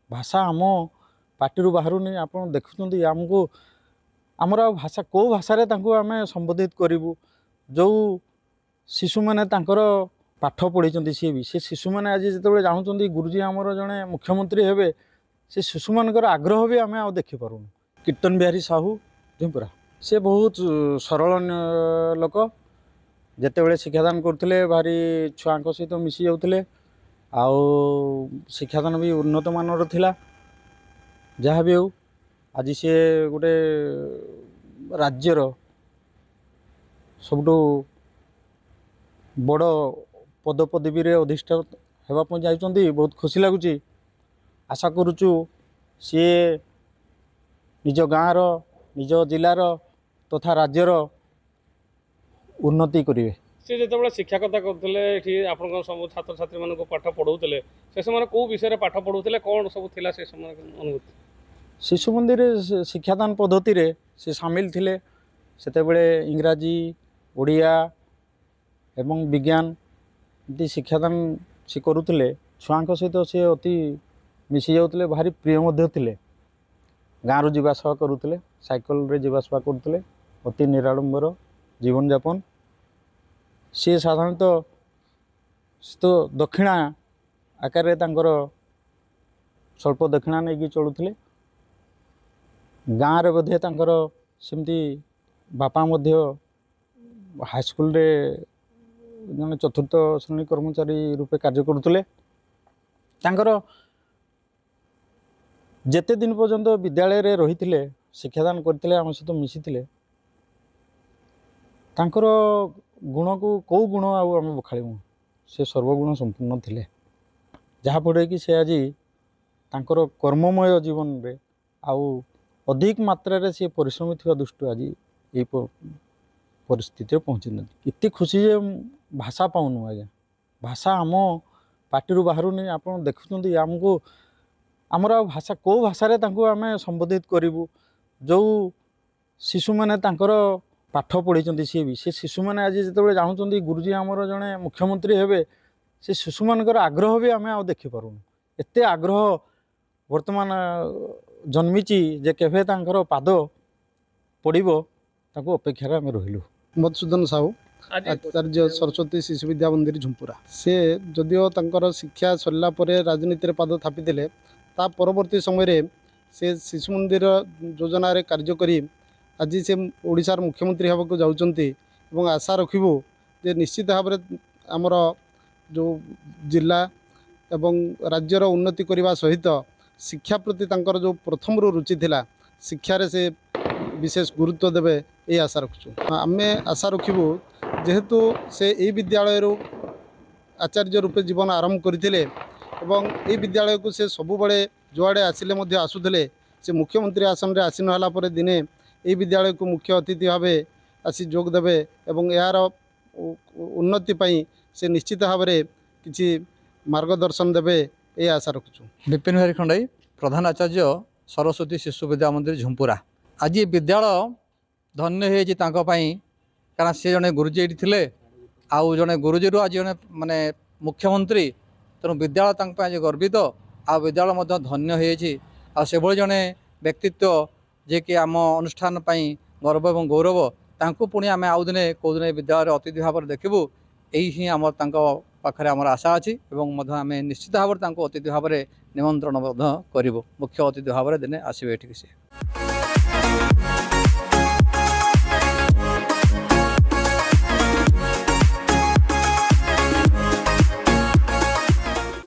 भाषा आम पार्टी बाहरुनी आप देखुं आमको आमर भाषा कौ भाषा आम संबोधित करूँ जो शिशु मैंने पाठ पढ़ी सी भी से शिशु मैंने आज जो जानते गुरुजी आमर जड़े मुख्यमंत्री हे से शिशु मान आग्रह भी आम आ देखिपारूँ। कीर्तन बिहारी साहू झुंपुरा से बहुत सरल लोक जिते शिक्षादान करते भारी छुआ सहित मिसी जाते आउ शिक्षादान भी उन्नत मानर थिला जहाँ भी हो आज सी गोटे राज्यर सबुठु बड़ पदपदवी अधिष्ठा होगापी जाइए बहुत खुशी लगुच। आशा करुचु सी निज गाँव निज जिलार तथा राज्यर उन्नति करेंगे। से जो शिक्षा कथा करते आप सब छात्र छात्री मान पाठ पढ़ाऊे से समय कौ विषय पाठ पढ़ाऊे कौन सब थिला से समय अनुभूति? शिशु मंदिर शिक्षादान पद्धति रे से सामिल थिले सेतेबेले इंग्राजी ओडिया एवं विज्ञान ये शिक्षादान से करुले छुआ सहित सी अति मिसी जाते भारी प्रिय थे गाँव जावासवा करुले साइकल रे जावासवा करुले अति निराडंबर जीवन यापन सी साधारणतः तो दक्षिणा आकार स्वल्प दक्षिणा नहीं चलुले गाँव बोधे सेमती बापा हाईस्कल जन चतुर्थ श्रेणी कर्मचारी रूपे कार्य करुले जेते दिन पर्यंत विद्यालय रे रही थे शिक्षादान करते आम सहित मिसी गुण को कौ गुण आम बखाड़ू से सर्वगुण संपूर्ण थे जहाँफल कि से आज तांकर कर्ममय जीवन रे आउ अधिक मात्रा रे से परिश्रमी थी दृष्टि आज ये परिस्थिति पहुँची इतनी खुशी जे भाषा पाऊनु आज्ञा भाषा आम पार्टी बाहरुनी आप देखुं आमको आमर भाषा कौ भाषा आम संबोधित करूँ जो शिशु मैंने पाठ पढ़ी सी भी से शिशु मैंने आज जो जानते गुरुजी आमर जड़े मुख्यमंत्री हे से शिशु मान आग्रह भी आम आ देखिपारूँ एत आग्रह वर्तमान जन्मी जे केवे पाद पड़ो अपेक्षार आम रहिलु। मधुसूदन साहू आचार्य सरस्वती शिशु विद्या मंदिर झुंपुरा से जदिओ तांकर शिक्षा सरला परे राजनीति पाद थापिले ता परवर्ती समय से शिशु मंदिर योजना रे कार्य करी आज से ओडिशार मुख्यमंत्री होगा जाउचंती एवं आशा रखिबु जे निश्चित भाव में आमर जो जिला एवं राज्यर उन्नति करने सहित शिक्षा प्रति तांकर जो प्रथम रुचि थिला शिक्षार से विशेष गुरुत्व देवे ये आशा रखुँ। आम आशा रखिबु जेहेतु से यही विद्यालय आचार्य रूपे जीवन आरंभ करते एवं ये विद्यालय को से सबुबले जुआड़े आसिले आसुले से मुख्यमंत्री आसन रे आसीन होला परे दिने ये विद्यालय को मुख्य अतिथि भाव आसी जोग देवे एवं यार उन्नति पाई से निश्चित भाव में किसी मार्गदर्शन देवे ये आशा रखुँ। विपिन बिहारी खंडाई प्रधान आचार्य सरस्वती शिशु विद्या मंदिर झुंपुरा आज विद्यालय धन्य हो कारण सी जड़े गुरुजी थे आउ जड़े गुरुजी आज जड़े माने मुख्यमंत्री तेणु विद्यालय आज गर्वित आ विद्यालय धन्य हो जड़े व्यक्तित्व जे कि आम अनुष्ठान गर्व और गौरव तांको पुणी आम आउ दिने कौ दिन विद्यालय अतिथि भाव में देखू यही आम पाखे आम आशा अच्छी आम निश्चित भाव में अतिथि भाव में निमंत्रण करूँ मुख्य अतिथि भाव में दिने आसवे ये।